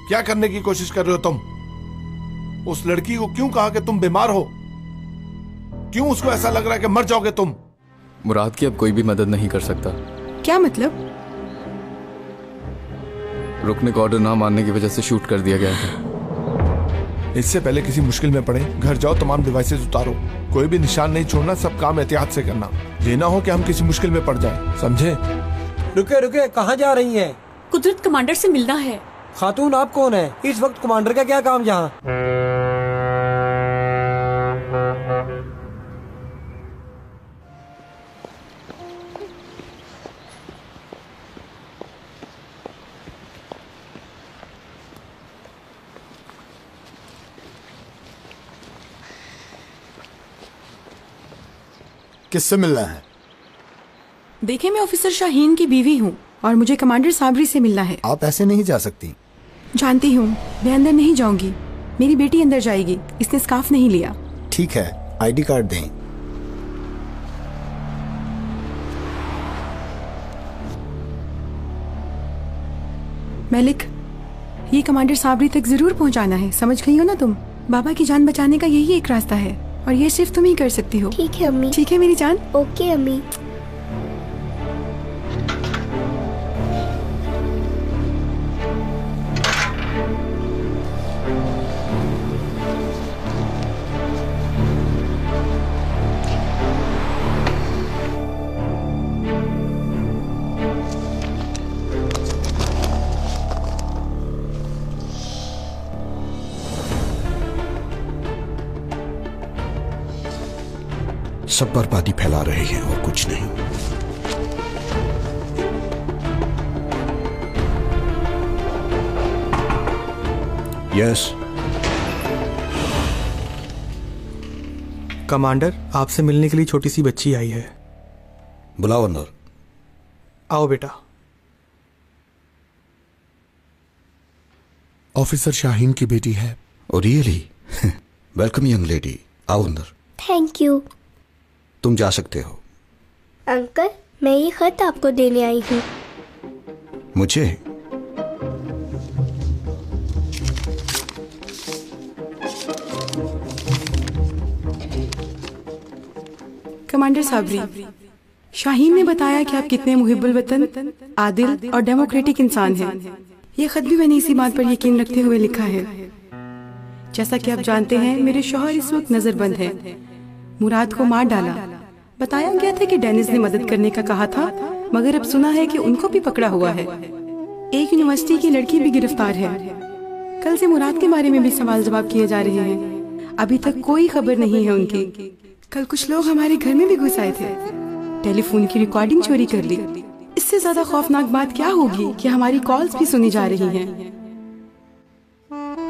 क्या करने की कोशिश कर रहे हो तुम? उस लड़की को क्यों कहा कि तुम बीमार हो? क्यों उसको ऐसा लग रहा है कि मर जाओगे तुम? मुराद की अब कोई भी मदद नहीं कर सकता। क्या मतलब? रुकने का ऑर्डर ना मानने की वजह से शूट कर दिया गया था। इससे पहले किसी मुश्किल में पड़े, घर जाओ, तमाम डिवाइसेस उतारो, कोई भी निशान नहीं छोड़ना, सब काम एहतियात से करना। लेना हो कि हम किसी मुश्किल में पड़ जाए, समझे? रुके रुके, कहाँ जा रही हैं? कुदरत कमांडर से मिलना है। खातून आप कौन है? इस वक्त कमांडर का क्या काम यहाँ? किससे मिलना है? देखे, मैं ऑफिसर शाहीन की बीवी हूँ और मुझे कमांडर साबरी से मिलना है। आप ऐसे नहीं जा सकती। जानती हूँ, मैं अंदर नहीं जाऊंगी। मेरी बेटी अंदर जाएगी। इसने स्कार्फ नहीं लिया। ठीक है, आईडी कार्ड दें। मलिक, ये कमांडर साबरी तक जरूर पहुँचाना है, समझ गई हो ना तुम? बाबा की जान बचाने का यही एक रास्ता है और ये सिर्फ तुम ही कर सकती हो। ठीक है अम्मी। ठीक है मेरी जान। ओके अम्मी। सब बर्बादी फैला रहे हैं और कुछ नहीं। यस कमांडर, आपसे मिलने के लिए छोटी सी बच्ची आई है। बुलाओ अंदर। आओ बेटा। ऑफिसर शाहीन की बेटी है। Oh really? Welcome young lady, आओ अंदर। Thank you. तुम जा सकते हो। अंकल, मैं ये खत आपको देने आई हूँ। मुझे? कमांडर साबरी, शाहीन ने बताया कि आप कितने मुहिब्बुल वतन, आदिल और डेमोक्रेटिक इंसान हैं। ये खत भी मैंने इसी बात पर यकीन रखते हुए लिखा है। जैसा कि आप जानते हैं, मेरे शौहर इस वक्त नजरबंद हैं। मुराद को मार डाला। बताया गया था कि डेनिस ने मदद करने का कहा था, मगर अब सुना है कि उनको भी पकड़ा हुआ है। एक यूनिवर्सिटी की लड़की भी गिरफ्तार है। कल से मुराद के बारे में भी सवाल जवाब किए जा रहे हैं। अभी तक कोई खबर नहीं है उनकी। कल कुछ लोग हमारे घर में भी घुस आए थे, टेलीफोन की रिकॉर्डिंग चोरी कर ली। इससे ज्यादा खौफनाक बात क्या होगी कि हमारी कॉल्स भी सुनी जा रही हैं।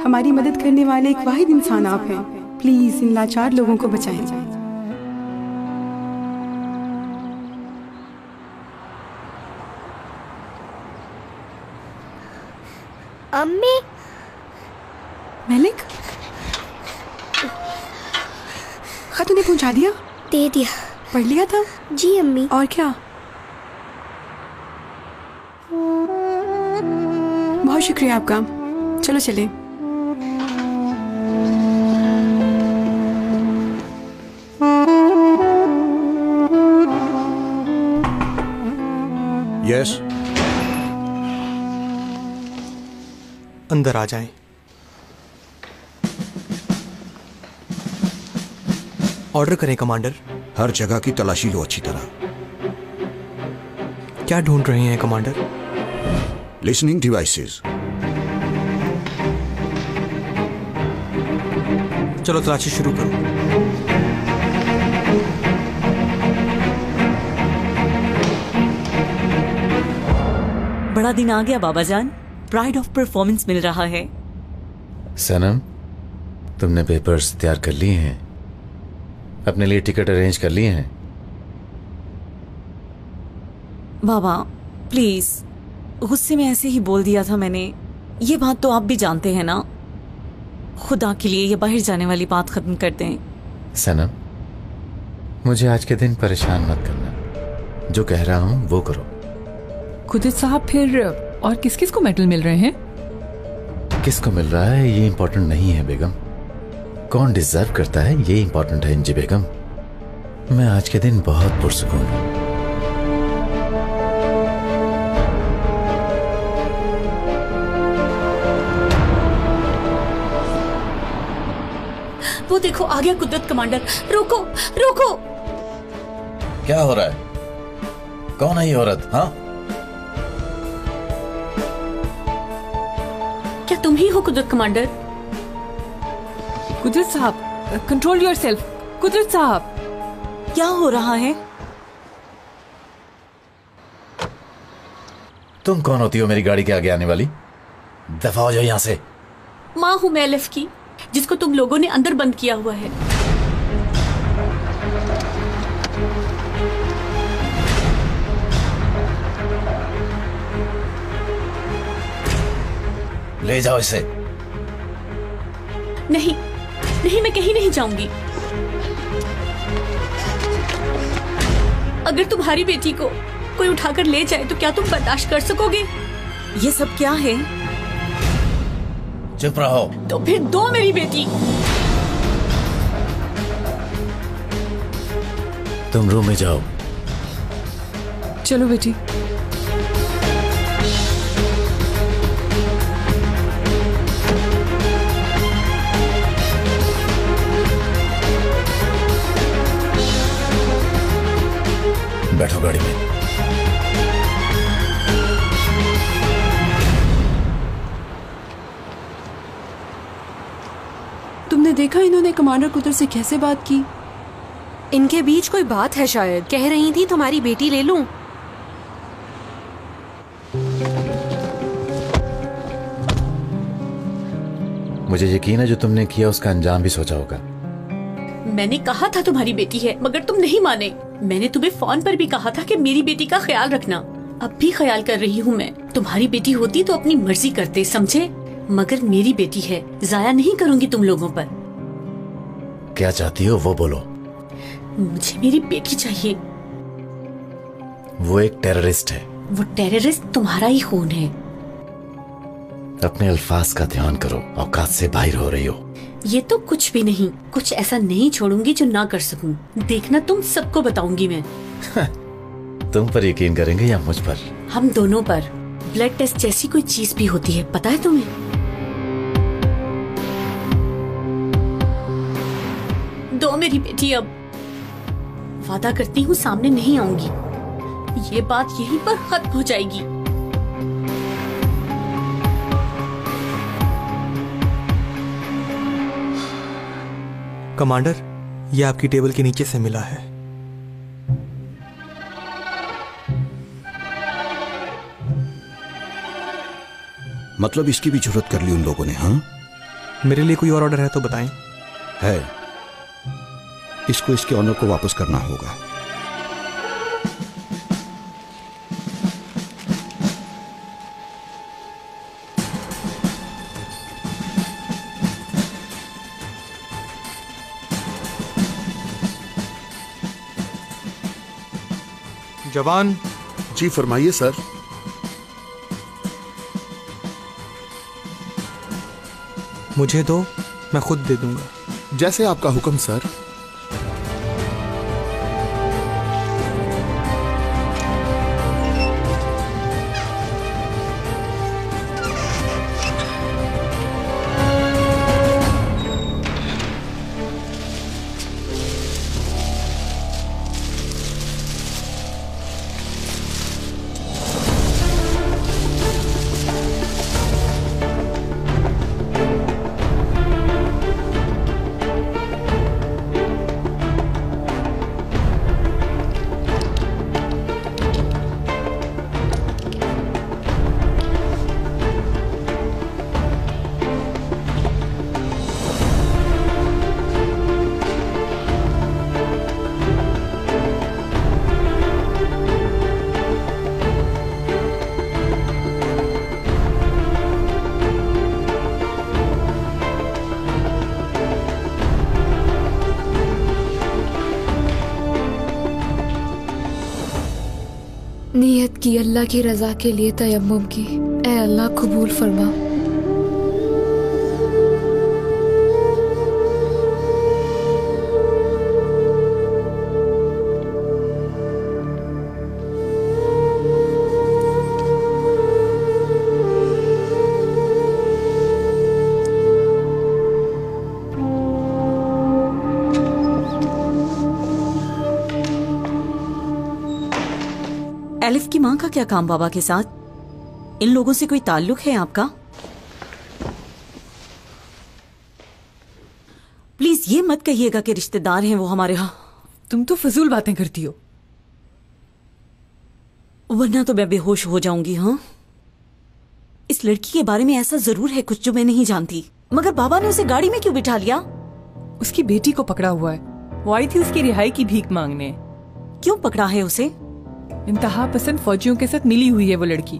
हमारी मदद करने वाले एक वाहिद इंसान आप हैं। प्लीज इन लाचार लोगों को बचाएं। अम्मी। मलिक, खत उन्हें पहुंचा दिया? दे दिया। पढ़ लिया था? जी अम्मी। और क्या? बहुत शुक्रिया आपका। चलो चले। यस। अंदर आ जाएं। ऑर्डर करें कमांडर। हर जगह की तलाशी लो अच्छी तरह। क्या ढूंढ रहे हैं कमांडर? Listening devices. चलो तलाशी शुरू करो। बड़ा दिन आ गया बाबा जान। प्राइड ऑफ परफॉर्मेंस मिल रहा है। सनम, तुमने पेपर्स तैयार कर लिए हैं? अपने लिए टिकट अरेंज कर लिए हैं? बाबा प्लीज, गुस्से में ऐसे ही बोल दिया था मैंने। ये बात तो आप भी जानते हैं ना। खुदा के लिए ये बाहर जाने वाली बात खत्म कर दें। सनम, मुझे आज के दिन परेशान मत करना। जो कह रहा हूं वो करो। खुद साहब, फिर और किस किस को मेडल मिल रहे हैं? किसको मिल रहा है ये इंपॉर्टेंट नहीं है बेगम, कौन डिजर्व करता है ये इंपॉर्टेंट है। इंजी बेगम, मैं आज के दिन बहुत पुरसुकून हूं। वो देखो आ गया कुदरत कमांडर। रोको रोको। क्या हो रहा है? कौन है ये औरत? हाँ, क्या तुम ही हो कुदरत कमांडर? कुदरत साहब, कंट्रोल योरसेल्फ। कुदरत साहब, क्या हो रहा है? तुम कौन होती हो मेरी गाड़ी के आगे आने वाली? दफा हो जाओ यहाँ से। माँ हूं मैं एलिफ की, जिसको तुम लोगों ने अंदर बंद किया हुआ है। ले जाओ इसे। नहीं नहीं, मैं कहीं नहीं जाऊंगी। अगर तुम्हारी बेटी को कोई उठाकर ले जाए तो क्या तुम बर्दाश्त कर सकोगे? ये सब क्या है? चुप रहो। तो फिर दो मेरी बेटी। तुम रूम में जाओ। चलो बेटी। बैठो गाड़ी में। तुमने देखा इन्होंने कमांडर कुदरत से कैसे बात की? इनके बीच कोई बात है शायद। कह रही थी तुम्हारी बेटी ले लूं। मुझे यकीन है जो तुमने किया उसका अंजाम भी सोचा होगा। मैंने कहा था तुम्हारी बेटी है, मगर तुम नहीं माने। मैंने तुम्हें फोन पर भी कहा था कि मेरी बेटी का ख्याल रखना। अब भी ख्याल कर रही हूँ मैं। तुम्हारी बेटी होती तो अपनी मर्जी करते, समझे? मगर मेरी बेटी है, जाया नहीं करूंगी तुम लोगों पर। क्या चाहती हो वो बोलो। मुझे मेरी बेटी चाहिए। वो एक टेररिस्ट है। वो टेररिस्ट तुम्हारा ही खून है। अपने अल्फाज का ध्यान करो, औकात से बाहर हो रही हो। ये तो कुछ भी नहीं। कुछ ऐसा नहीं छोड़ूंगी जो ना कर सकूं। देखना, तुम सबको बताऊंगी मैं। तुम पर यकीन करेंगे या मुझ पर? हम दोनों पर। ब्लड टेस्ट जैसी कोई चीज भी होती है, पता है तुम्हें? दो मेरी बेटी। अब वादा करती हूँ सामने नहीं आऊंगी। ये बात यहीं पर खत्म हो जाएगी। कमांडर, ये आपकी टेबल के नीचे से मिला है। मतलब इसकी भी जरूरत कर ली उन लोगों ने? हाँ, मेरे लिए कोई और ऑर्डर है तो बताएं। है। इसको इसके ऑनर को वापस करना होगा। जवान। जी फरमाइए सर। मुझे दो, मैं खुद दे दूंगा। जैसे आपका हुक्म सर। नियत की अल्लाह की रजा के लिए तयम्मुम की। ए अल्लाह कबूल फरमा। एलिफ की माँ का क्या काम बाबा के साथ? इन लोगों से कोई ताल्लुक है आपका? प्लीज ये मत कहिएगा कि रिश्तेदार हैं वो हमारे यहाँ। तुम तो फजूल बातें करती हो, वरना तो मैं बेहोश हो जाऊंगी। हाँ, इस लड़की के बारे में ऐसा जरूर है कुछ जो मैं नहीं जानती, मगर बाबा ने उसे गाड़ी में क्यों बिठा लिया? उसकी बेटी को पकड़ा हुआ है, वो आई थी उसकी रिहाई की भीख मांगने। क्यों पकड़ा है उसे? इंतहा पसंद फौजियों के साथ मिली हुई है वो लड़की।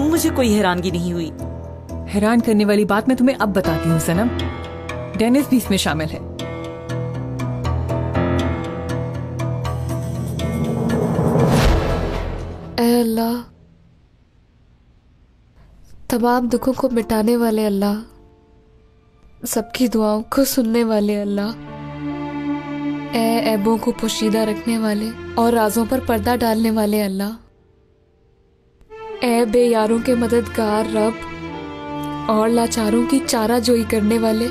मुझे कोई हैरानगी नहीं हुई। हैरान करने वाली बात मैं तुम्हें अब बताती हूँ सनम, डेनिस भी इसमें शामिल है। ऐ अल्लाह, तमाम दुखों को मिटाने वाले अल्लाह, सबकी दुआओं को सुनने वाले अल्लाह, ऐ ऐबों को पोशीदा रखने वाले और राजों पर पर्दा डालने वाले अल्लाह, ऐ बेयारों के मददगार रब और लाचारों की चारा जोई करने वाले,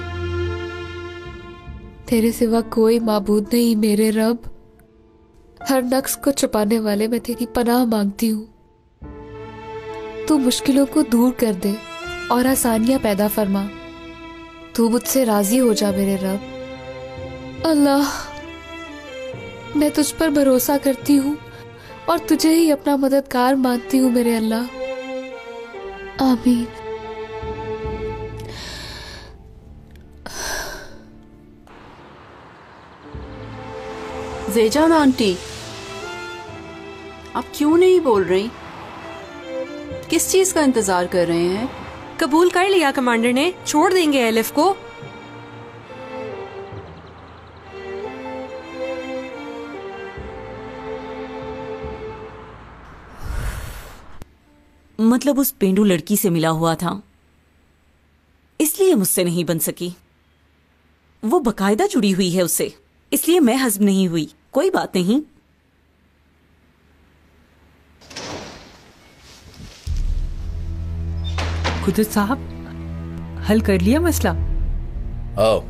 तेरे सिवा कोई माबूद नहीं मेरे रब। हर नक्स को छुपाने वाले मैं तेरी पनाह मांगती हूँ। तू मुश्किलों को दूर कर दे और आसानियां पैदा फरमा। तू मुझसे राजी हो जा मेरे रब। अल्लाह, मैं तुझ पर भरोसा करती हूँ और तुझे ही अपना मददगार मानती हूँ मेरे अल्लाह। आमीन। जेजान आंटी, आप क्यों नहीं बोल रही? किस चीज का इंतजार कर रहे हैं? कबूल कर लिया कमांडर ने, छोड़ देंगे एलिफ को। मतलब उस पेंडू लड़की से मिला हुआ था, इसलिए मुझसे नहीं बन सकी। वो बकायदा जुड़ी हुई है उससे, इसलिए मैं हस्ब नहीं हुई। कोई बात नहीं। कुदरत साहब, हल कर लिया मसला? आओ।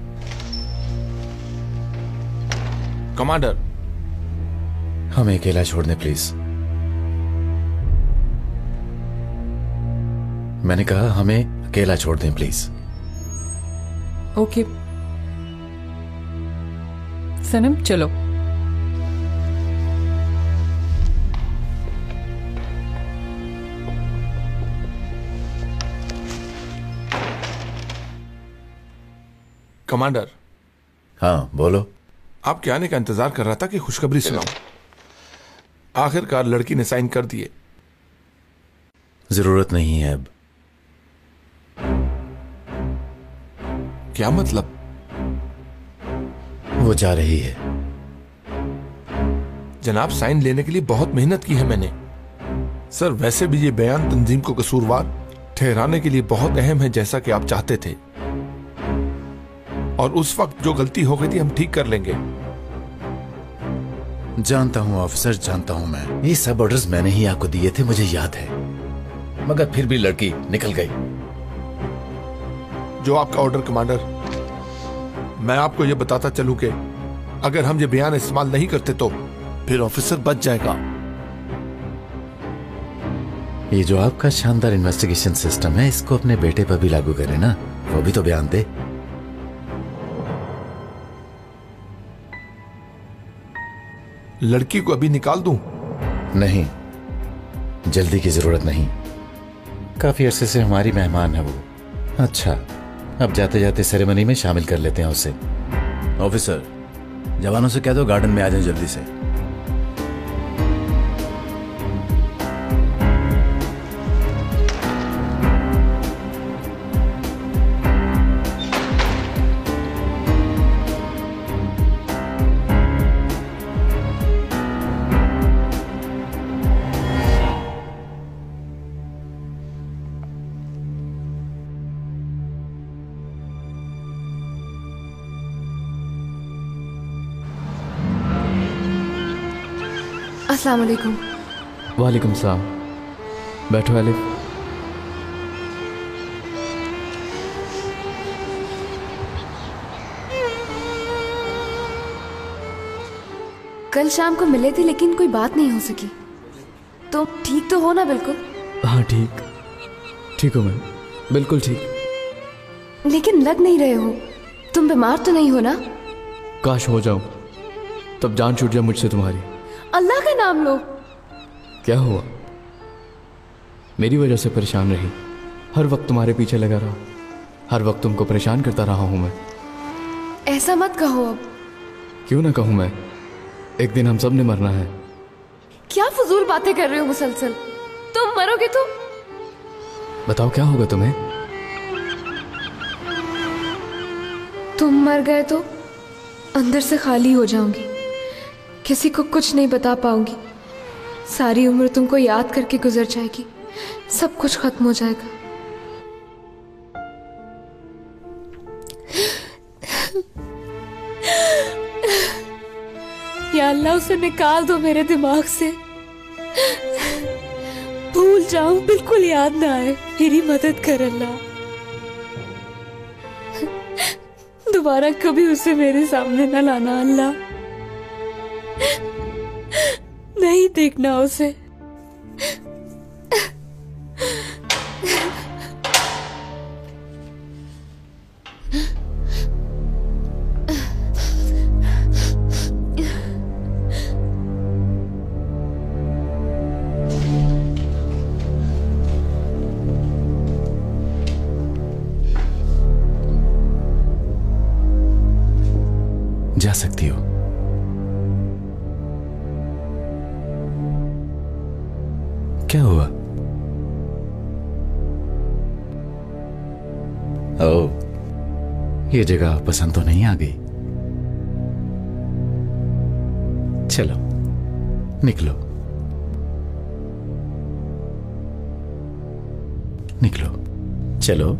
कमांडर, हमें अकेला छोड़ दें प्लीज। मैंने कहा हमें अकेला छोड़ दें प्लीज। ओके सनम, चलो। कमांडर। हाँ बोलो। आपके आने का इंतजार कर रहा था कि खुशखबरी सुनाऊं। आखिरकार लड़की ने साइन कर दिए। जरूरत नहीं है अब। क्या मतलब? वो जा रही है। जनाब, साइन लेने के लिए बहुत मेहनत की है मैंने। सर, वैसे भी ये बयान तंजीम को कसूरवार ठहराने के लिए बहुत अहम है, जैसा कि आप चाहते थे। और उस वक्त जो गलती हो गई थी हम ठीक कर लेंगे। जानता हूं ऑफिसर, जानता हूं मैं। ये सब ऑर्डर्स मैंने ही आपको दिए थे, मुझे याद है। मगर फिर भी लड़की निकल गई। जो आपका ऑर्डर कमांडर। मैं आपको यह बताता चलूं कि अगर हम ये बयान इस्तेमाल नहीं करते तो फिर ऑफिसर बच जाएगा। ये जो आपका शानदार इन्वेस्टिगेशन सिस्टम है, इसको अपने बेटे पर भी लागू करें ना। वो भी तो बयान दे। लड़की को अभी निकाल दूं? नहीं, जल्दी की जरूरत नहीं। काफी अरसे से हमारी मेहमान है वो। अच्छा, अब जाते जाते सेरेमनी में शामिल कर लेते हैं उसे। ऑफिसर, जवानों से कह दो गार्डन में आ जाएं जल्दी से। अस्सलाम वालेकुम। वालेकुम सलाम। बैठो एलिफ। कल शाम को मिले थे लेकिन कोई बात नहीं हो सकी। तो ठीक तो हो ना? बिल्कुल। हाँ ठीक हूँ मैं, बिल्कुल ठीक। लेकिन लग नहीं रहे हो। तुम बीमार तो नहीं हो ना? काश हो जाऊं, तब जान छूट जाए मुझसे तुम्हारी। अल्लाह का नाम लो। क्या हुआ? मेरी वजह से परेशान रही, हर वक्त तुम्हारे पीछे लगा रहा, हर वक्त तुमको परेशान करता रहा हूं मैं। ऐसा मत कहो अब। क्यों ना कहूं मैं, एक दिन हम सब ने मरना है। क्या फजूल बातें कर रहे हो मुसलसल? तुम मरोगे तो? बताओ क्या होगा तुम्हें? तुम मर गए तो अंदर से खाली हो जाऊंगी, किसी को कुछ नहीं बता पाऊंगी। सारी उम्र तुमको याद करके गुजर जाएगी, सब कुछ खत्म हो जाएगा। या अल्लाह, उसे निकाल दो मेरे दिमाग से। भूल जाऊं, बिल्कुल याद ना आए। मेरी मदद कर अल्लाह। दोबारा कभी उसे मेरे सामने न लाना अल्लाह। नहीं देखना उसे। जा सकती हो। क्या हुआ? ओह, ये जगह पसंद तो नहीं आ गई? चलो निकलो निकलो, चलो।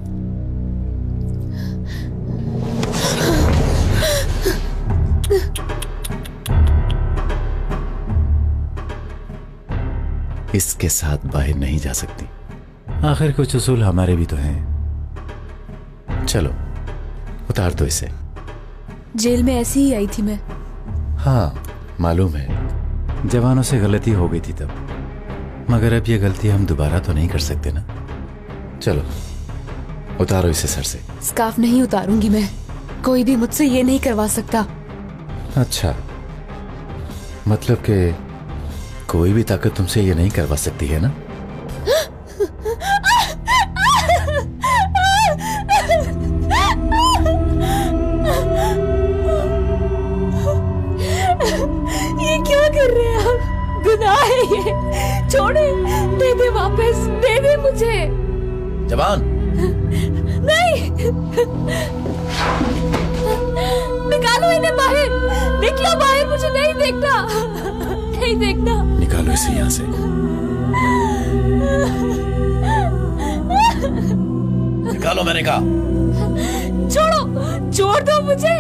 इसके साथ बाहर नहीं जा सकती। आखिर कुछ उसूल हमारे भी तो हैं। चलो उतार दो इसे। जेल में ऐसी ही आई थी मैं। हाँ मालूम है, जवानों से गलती हो गई थी तब, मगर अब ये गलती हम दोबारा तो नहीं कर सकते ना। चलो उतारो इसे सर से। स्कार्फ नहीं उतारूंगी मैं, कोई भी मुझसे ये नहीं करवा सकता। अच्छा, मतलब कि कोई भी ताकत तुमसे ये नहीं करवा सकती है ना? ये क्या कर रहे हैं आप? गुनाह है ये, छोड़े। दे दे वापस, दे दे मुझे। जवान नहीं, निकालो इन्हें बाहर। निकलो बाहर, मुझे नहीं देखना, नहीं देखना। निकालो इसे यहाँ से। निकालो मैंने कहा। छोड़ो, छोड़ दो मुझे।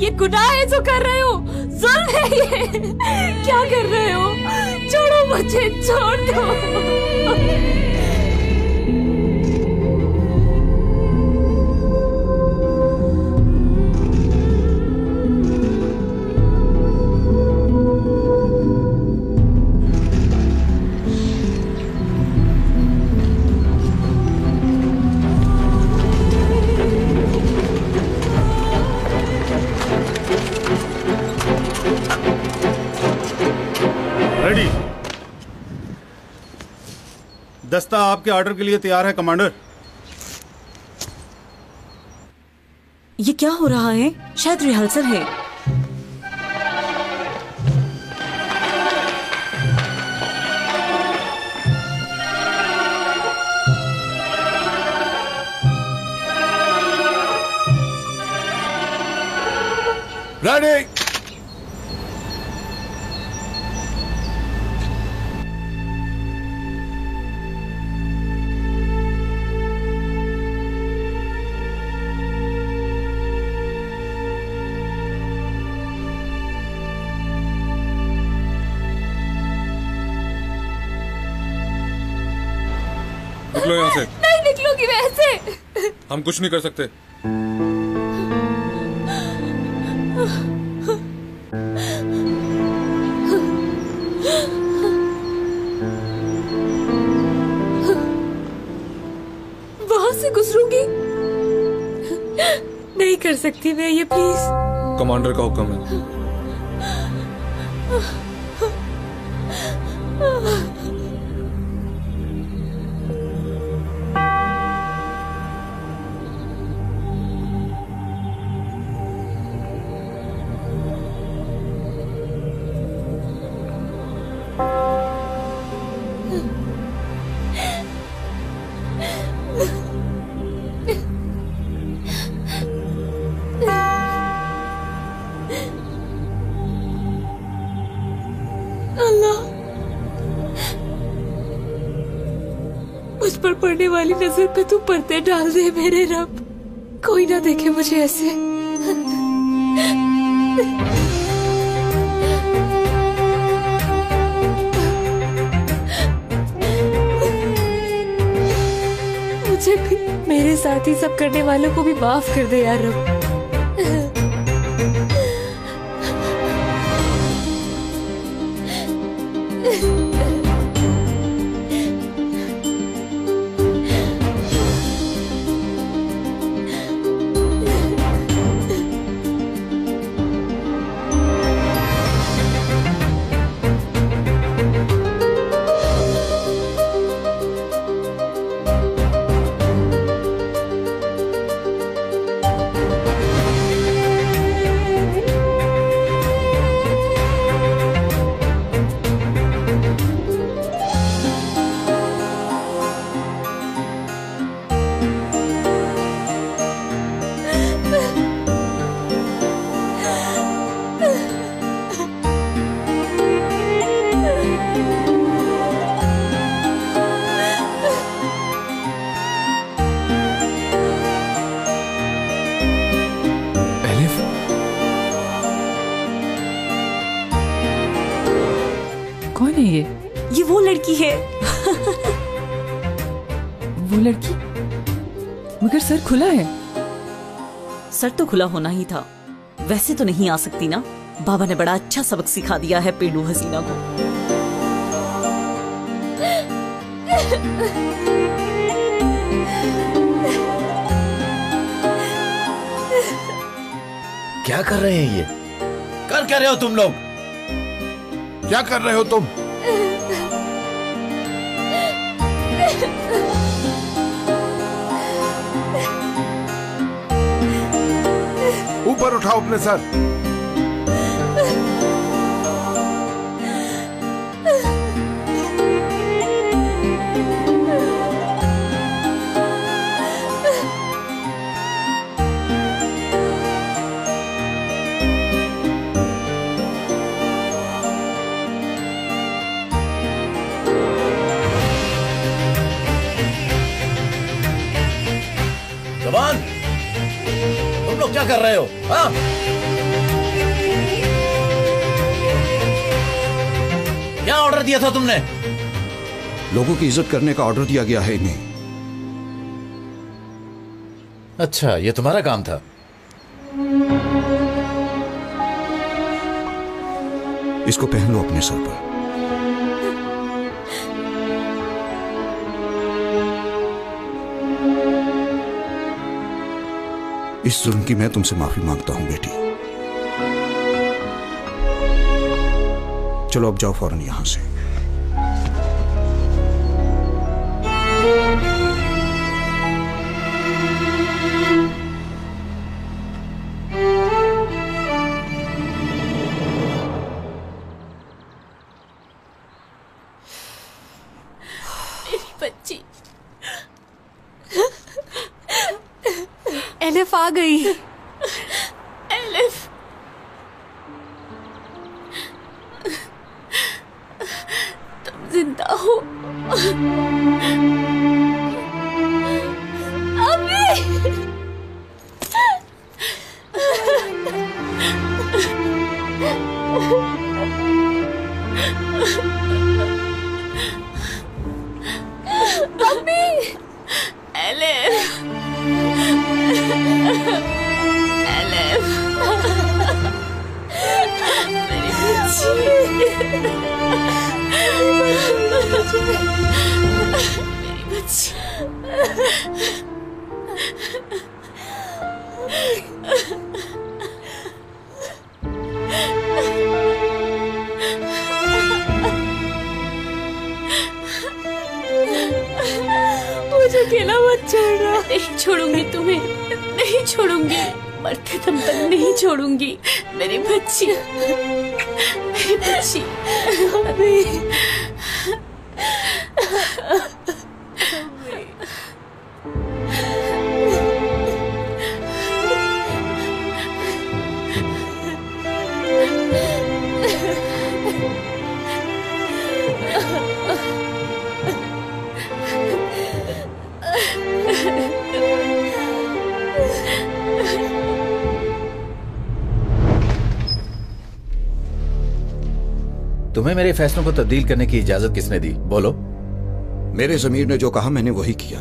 ये गुनाह है जो कर रहे हो, जुल्म है ये। क्या कर रहे हो? छोड़ो मुझे, छोड़ दो। रेडी। दस्ता आपके ऑर्डर के लिए तैयार है कमांडर। ये क्या हो रहा है? शायद रिहर्सल है। रेडी। निकलो यहाँ से। नहीं निकलूंगी मैं ऐसे। हम कुछ नहीं कर सकते। से गुजरूंगी? नहीं कर सकती मैं ये, प्लीज। कमांडर का हुक्म है। मुझ पर पड़ने वाली नजर पे तू पर्दे डाल दे मेरे रब, कोई ना देखे मुझे ऐसे। मुझे भी, मेरे साथ ही सब करने वालों को भी माफ कर दे यार रब। कौन है ये वो लड़की है। वो लड़की? मगर सर खुला है। सर तो खुला होना ही था, वैसे तो नहीं आ सकती ना। बाबा ने बड़ा अच्छा सबक सिखा दिया है पेलू हसीना को। क्या कर रहे हैं ये? कर क्या रहे हो तुम लोग? क्या कर रहे हो तुम? ऊपर उठाओ अपने सर। जवान, तुम लोग क्या कर रहे हो? हाँ? क्या ऑर्डर दिया था तुमने? लोगों की इज्जत करने का ऑर्डर दिया गया है इन्हें। अच्छा, ये तुम्हारा काम था। इसको पहन लो अपने सर पर। इस जुल्म की मैं तुमसे माफी मांगता हूं बेटी। चलो अब जाओ फौरन यहां से। मेरी बच्ची एलिफ आ गई। एलिफ, तुम जिंदा हो? अम्मी, एलिफ, एलिफ, मेरी बच्ची, मेरी बच्ची। मुझे अकेला मत छोड़ना। नहीं छोड़ूंगी तुम्हें, नहीं छोड़ूंगी, मरते दम तक नहीं छोड़ूंगी। मेरी बच्ची, मेरी बच्ची। तुम्हें मेरे फैसलों को तब्दील करने की इजाजत किसने दी? बोलो। मेरे ज़मीर ने जो कहा मैंने वही किया।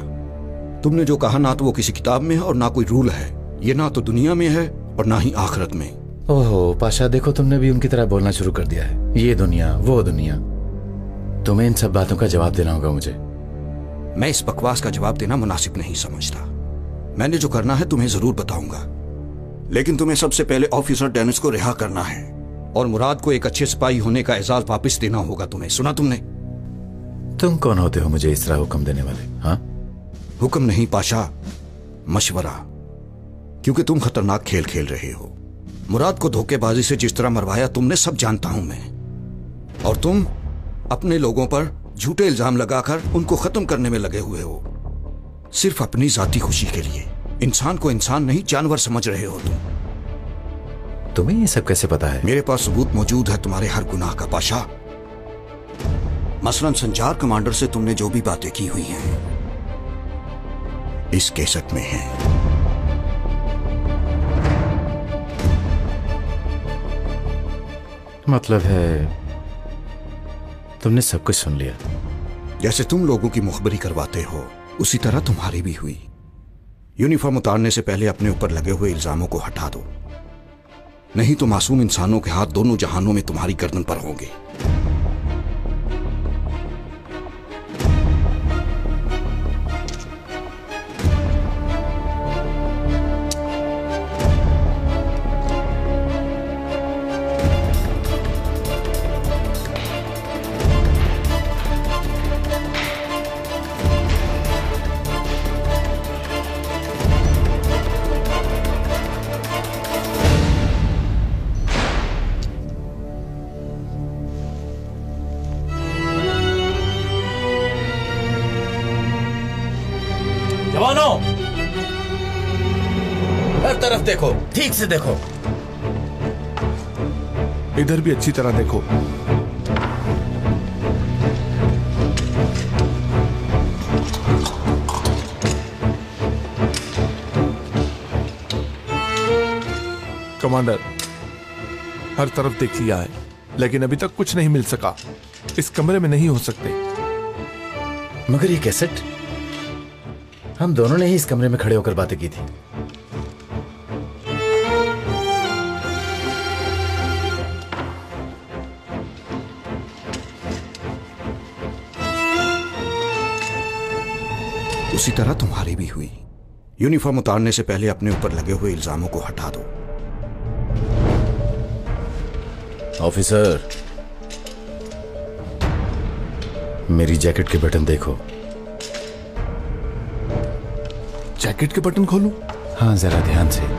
तुमने जो कहा ना तो वो किसी किताब में है और ना कोई रूल है। ये ना तो दुनिया में है और ना ही आखिरत में। ओहो पाशा, देखो तुमने भी उनकी तरह बोलना शुरू कर दिया है। ये दुनिया, वो दुनिया। तुम्हें इन सब बातों का जवाब देना होगा मुझे। मैं इस बकवास का जवाब देना मुनासिब नहीं समझता। मैंने जो करना है तुम्हें जरूर बताऊंगा, लेकिन तुम्हें सबसे पहले ऑफिसर डेनिस को रिहा करना है और मुराद को एक अच्छे सिपाही होने का एजाज वापस देना होगा तुम्हें। सुना तुमने? तुम कौन होते हो मुझे इस तरह हुक्म देने वाले? हाँ, हुक्म नहीं पाशा, मशवरा। क्योंकि तुम खतरनाक खेल खेल रहे हो। मुराद को धोखेबाजी से जिस तरह मरवाया तुमने, सब जानता हूं मैं। और तुम अपने लोगों पर झूठे इल्जाम लगाकर उनको खत्म करने में लगे हुए हो, सिर्फ अपनी जाती खुशी के लिए। इंसान को इंसान नहीं जानवर समझ रहे हो तुम। तुम्हें ये सब कैसे पता है? मेरे पास सबूत मौजूद है तुम्हारे हर गुनाह का पाशा। मसलन संचार कमांडर से तुमने जो भी बातें की हुई हैं इस कैसेट में है। मतलब है तुमने सब कुछ सुन लिया? जैसे तुम लोगों की मुखबरी करवाते हो उसी तरह तुम्हारी भी हुई। यूनिफॉर्म उतारने से पहले अपने ऊपर लगे हुए इल्जामों को हटा दो, नहीं तो मासूम इंसानों के हाथ दोनों जहानों में तुम्हारी गर्दन पर होंगे। हर तरफ देखो, ठीक से देखो। इधर भी अच्छी तरह देखो। कमांडर, हर तरफ देख लिया है, लेकिन अभी तक कुछ नहीं मिल सका। इस कमरे में नहीं हो सकते। मगर ये कैसेट, हम दोनों ने ही इस कमरे में खड़े होकर बातें की थी। उसी तरह तुम्हारी भी हुई। यूनिफॉर्म उतारने से पहले अपने ऊपर लगे हुए इल्जामों को हटा दो। ऑफिसर, मेरी जैकेट के बटन देखो। जैकेट के बटन खोलूं? हाँ, जरा ध्यान से।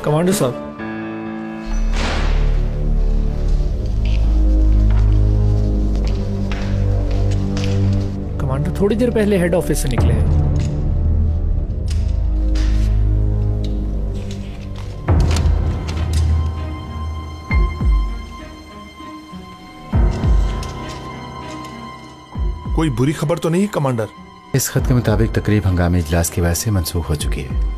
कमांडर साहब, कमांडर थोड़ी देर पहले हेड ऑफिस से निकले हैं। कोई बुरी खबर तो नहीं कमांडर? इस खत के मुताबिक तकरीब हंगामी इजलास की वजह से मंसूख हो चुकी है।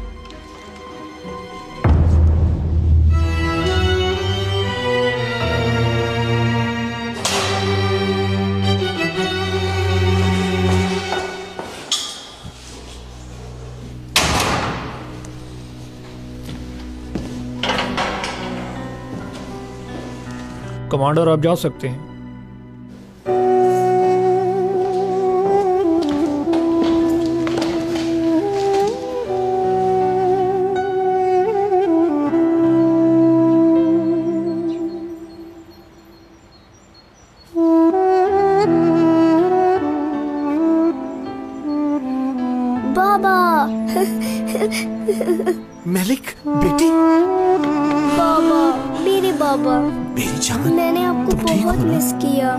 कमांडर आप जा सकते हैं। बाबा मलिक बेटी। बाबा, मेरे बाबा, मेरी जान, मैंने आपको बहुत मिस किया।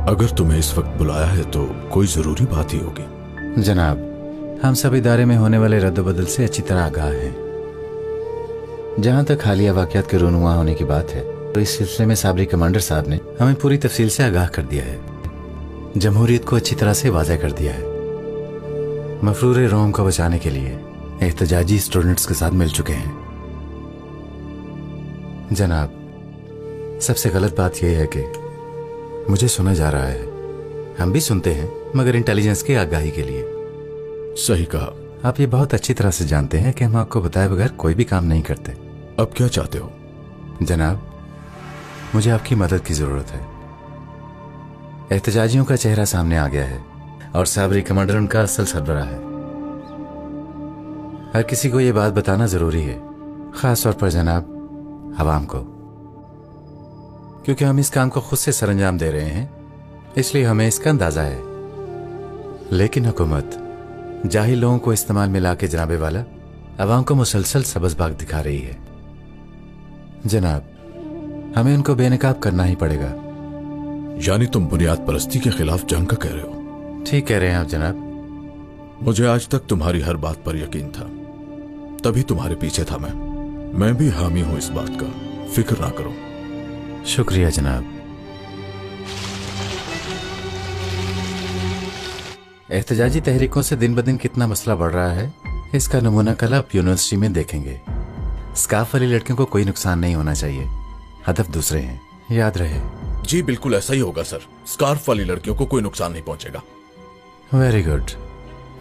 अगर तुम्हें इस वक्त बुलाया है तो कोई जरूरी बात ही होगी। जनाब, हम सब इदारे में होने वाले रद्द-बदल से अच्छी तरह आगाह हैं। जहां तक हालिया वाकयात के रूनुमा होने की बात है तो इस सिलसिले में साबरी कमांडर साहब ने हमें पूरी तफसील से आगाह कर दिया है, जमहूरियत को अच्छी तरह से वाज़ेह कर दिया है। मफरूर रोम को बचाने के लिए एहतजाजी स्टूडेंट्स के साथ मिल चुके हैं। जनाब, सबसे गलत बात यह है कि मुझे सुना जा रहा है, हम भी सुनते हैं मगर इंटेलिजेंस की आगाही के लिए। सही कहा। आप ये बहुत अच्छी तरह से जानते हैं कि हम आपको बताए बगैर कोई भी काम नहीं करते। अब क्या चाहते हो? जनाब, मुझे आपकी मदद की जरूरत है। एहतजाजियों का चेहरा सामने आ गया है और साबरी कमांडर उनका असल सरबराह है। हर किसी को ये बात बताना जरूरी है, खास तौर पर जनाब अवाम को, क्योंकि हम इस काम को खुद से सरंजाम दे रहे हैं, इसलिए हमें इसका अंदाजा है। लेकिन हुकूमत जाहिल लोगों को इस्तेमाल में लाके जनाबे वाला अवाम को मुसलसल सबज़बाग दिखा रही है। जनाब, हमें उनको बेनकाब करना ही पड़ेगा। यानी तुम बुनियाद परस्ती के खिलाफ जंग का कह रहे हो? ठीक कह रहे हैं आप जनाब। मुझे आज तक तुम्हारी हर बात पर यकीन था, तभी तुम्हारे पीछे था मैं भी हामी हूं इस बात का, फिक्र ना करो। शुक्रिया जनाब। एहतजाजी तहरीकों से दिन ब दिन कितना मसला बढ़ रहा है, इसका नमूना कल आप यूनिवर्सिटी में देखेंगे। स्कार्फ वाली लड़कियों को कोई नुकसान नहीं होना चाहिए, हदफ दूसरे हैं, याद रहे। जी बिल्कुल ऐसा ही होगा सर, स्कार्फ वाली लड़कियों को कोई नुकसान नहीं पहुंचेगा। Very good.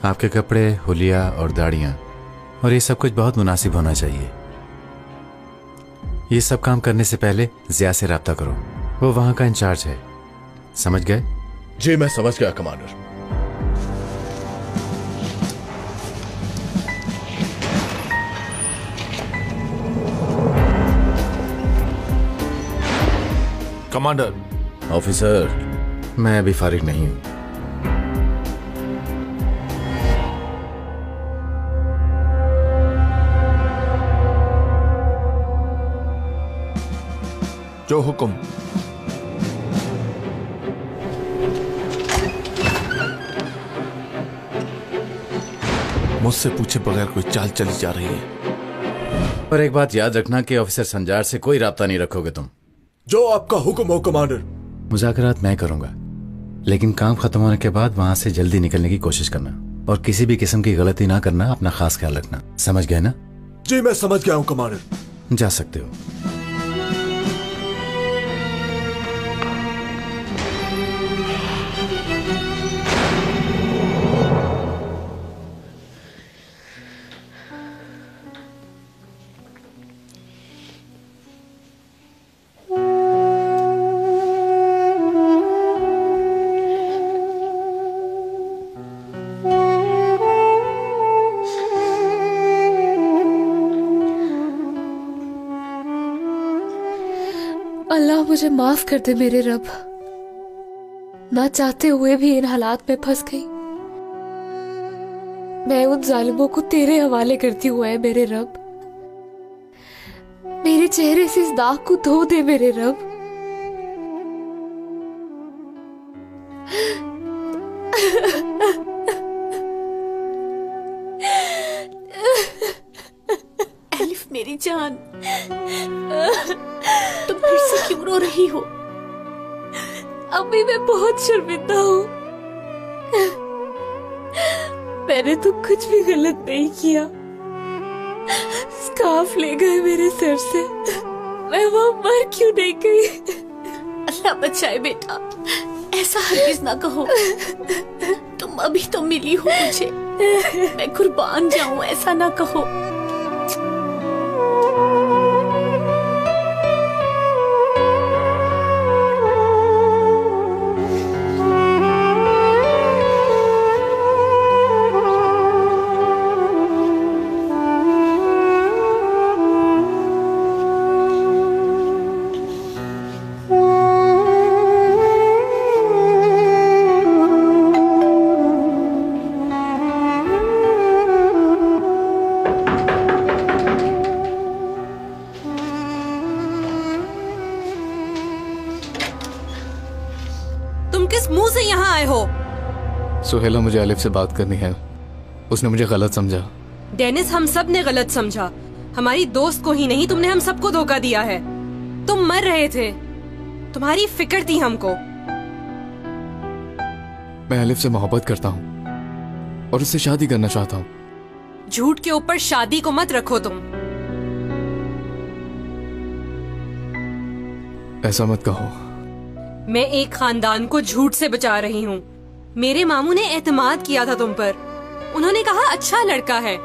आपके कपड़े, हुलिया और दाढ़ियां और ये सब कुछ बहुत मुनासिब होना चाहिए। ये सब काम करने से पहले जिया से राब्ता करो, वो वहां का इंचार्ज है, समझ गए? जी मैं समझ गया कमांडर। कमांडर। ऑफिसर, मैं अभी फारिग नहीं हूं। जो हुक्म। मुझसे पूछे बगैर कोई चाल चली जा रही है। पर एक बात याद रखना कि ऑफिसर संजार से कोई राब्ता नहीं रखोगे तुम। जो आपका हुक्म हो कमांडर। मुज़ाकरात मैं करूंगा, लेकिन काम खत्म होने के बाद वहां से जल्दी निकलने की कोशिश करना और किसी भी किस्म की गलती ना करना, अपना खास ख्याल रखना, समझ गए ना? जी मैं समझ गया हूं कमांडर। जा सकते हो। अल्लाह मुझे माफ कर दे मेरे रब, ना चाहते हुए भी इन हालात में फंस गई। मैं उन जालिमों को तेरे हवाले करती हूँ ऐ मेरे रब। मेरे चेहरे से इस दाग को धो दे मेरे रब। एलिफ मेरी जान, तुम फिर से क्यों रो रही हो? अभी मैं बहुत शर्मिंदा हूँ। मैंने तो कुछ भी गलत नहीं किया। स्कार्फ ले गए मेरे सर से, मैं वहां मर क्यों नहीं गई? अल्लाह बचाए बेटा, ऐसा हरगिज ना कहो। तुम अभी तो मिली हो मुझे, मैं कुर्बान जाऊं, ऐसा ना कहो। सुहेला, मुझे अलिफ से बात करनी है। उसने मुझे गलत समझा। डेनिस, हम सब ने गलत समझा। हमारी दोस्त को ही नहीं, तुमने हम सबको धोखा दिया है। तुम मर रहे थे, तुम्हारी फिक्र थी हमको। मैं अलिफ से मोहब्बत करता हूँ और उससे शादी करना चाहता हूँ। झूठ के ऊपर शादी को मत रखो तुम। ऐसा मत कहो। मैं एक खानदान को झूठ से बचा रही हूँ। मेरे मामू ने एतमाद किया था तुम पर, उन्होंने कहा अच्छा लड़का है,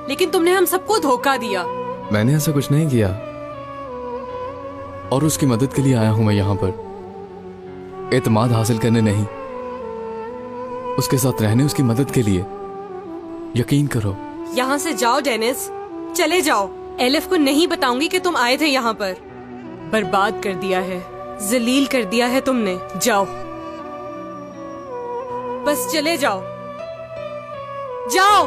लेकिन तुमने हम सबको धोखा दिया। मैंने ऐसा कुछ नहीं किया और उसकी मदद के लिए आया हूं मैं यहाँ पर, एतमाद हासिल करने नहीं, उसके साथ रहने, उसकी मदद के लिए। यकीन करो। यहाँ से जाओ डेनिस, चले जाओ। एलिफ को नहीं बताऊंगी कि तुम आए थे यहाँ पर। बर्बाद कर दिया है, जलील कर दिया है तुमने। जाओ, बस चले जाओ, जाओ।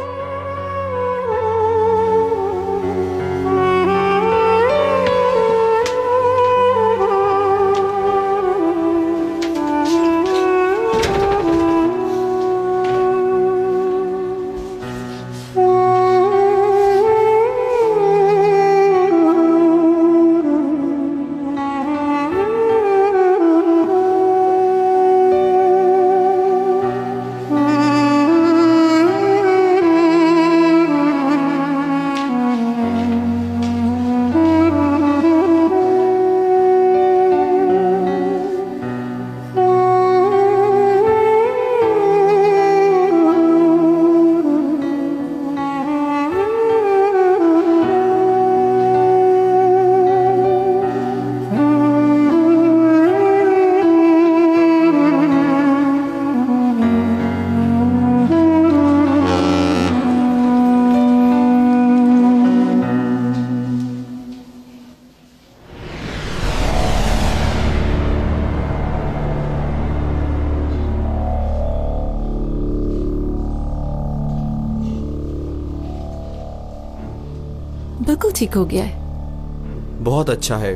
ठीक हो गया है। बहुत अच्छा है,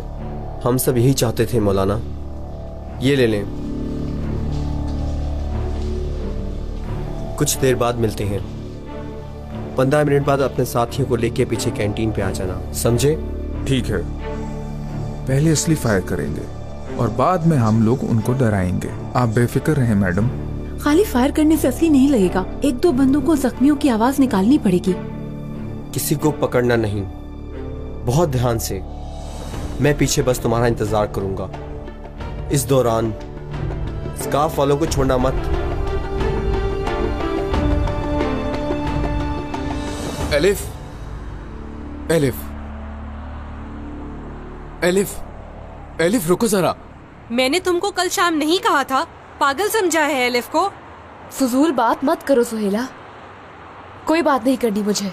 हम सब यही चाहते थे मौलाना। ये ले लें। कुछ देर बाद मिलते हैं। 15 मिनट बाद अपने साथियों को लेके पीछे कैंटीन पे आ जाना, समझे? ठीक है। पहले असली फायर करेंगे और बाद में हम लोग उनको डराएंगे। आप बेफिक्र रहें मैडम। खाली फायर करने से असली नहीं लगेगा, 1-2 बंदूकों जख्मियों की आवाज निकालनी पड़ेगी। किसी को पकड़ना नहीं, बहुत ध्यान से। मैं पीछे बस तुम्हारा इंतजार करूंगा। इस दौरान स्कार्फ वालों को छोड़ना मत। एलिफ, एलिफ, एलिफ, एलिफ रुको जरा। मैंने तुमको कल शाम नहीं कहा था? पागल समझा है एलिफ को? फजूल बात मत करो सुहेला, कोई बात नहीं करनी मुझे।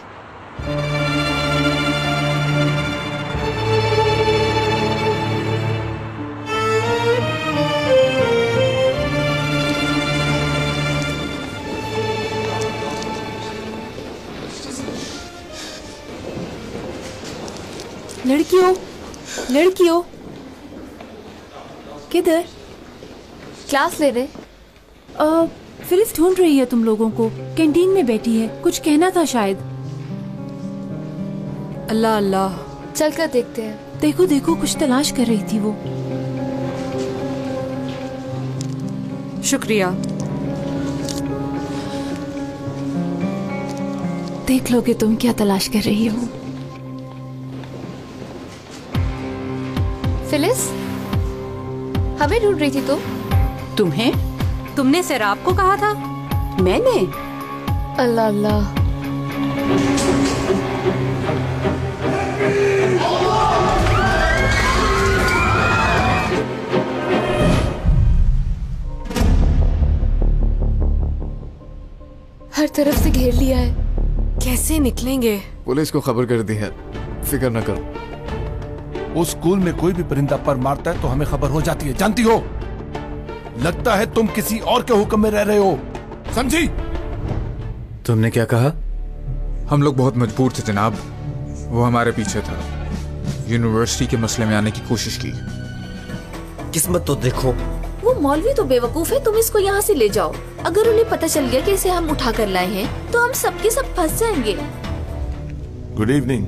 लड़कियों, लड़कियों, किधर? क्लास ले रहे। फिलिस ढूंढ रही है तुम लोगों को, कैंटीन में बैठी है, कुछ कहना था शायद। अल्लाह अल्लाह, चलकर देखते हैं। देखो देखो, कुछ तलाश कर रही थी वो। शुक्रिया। देख लो कि तुम क्या तलाश कर रही हो। फिलिस, हमें ढूंढ रही थी तुम? तुम्हें? तुमने सैराब को कहा था? मैंने? अल्लाह अल्लाह। हर तरफ से घेर लिया है, कैसे निकलेंगे? पुलिस को खबर कर दी है, फिक्र न करो। उस स्कूल में कोई भी परिंदा पर मारता है तो हमें खबर हो जाती है, जानती हो? लगता है तुम किसी और के हुक्म में रह रहे हो, समझी? तुमने क्या कहा? हम लोग बहुत मजबूर थे जनाब, वो हमारे पीछे था। यूनिवर्सिटी के मसले में आने की कोशिश की। किस्मत तो देखो। वो मौलवी तो बेवकूफ है, तुम इसको यहाँ से ले जाओ। अगर उन्हें पता चल गया कि इसे हम उठा कर लाए हैं तो हम सबके सब फंस जाएंगे। Good evening.